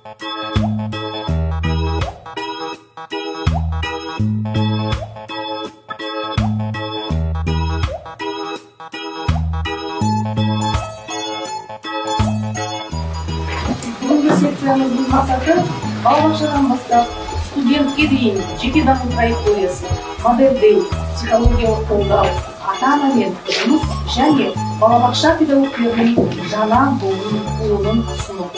Бүгінгі секциямыздың мақсаты балабақшадан бастап студентке дейін жеке даму траекториясы, модельдеу, психологиялық қолдау, ата-анамен жұмыс және балабақша педагогтерінің жаңа буынын ұсыну.